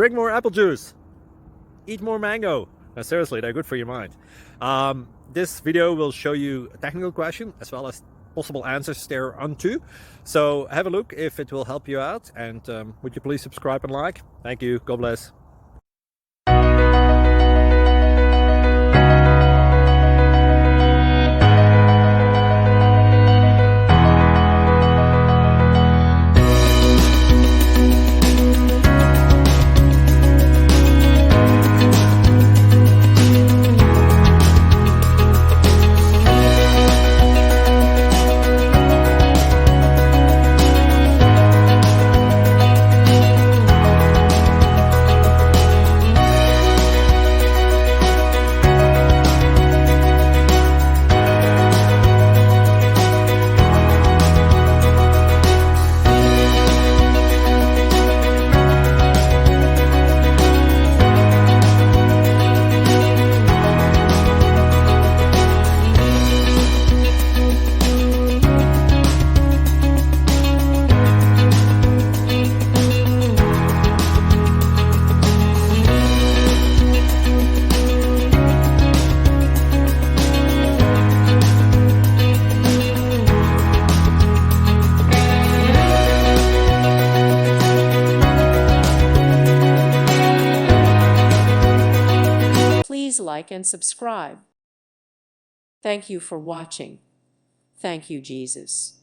Drink more apple juice. Eat more mango. No, seriously, they're good for your mind. This video will show you a technical question as well as possible answers thereunto. So have a look if it will help you out, and would you please subscribe and like? Thank you. God bless. Please like and subscribe. Thank you for watching. Thank you, Jesus.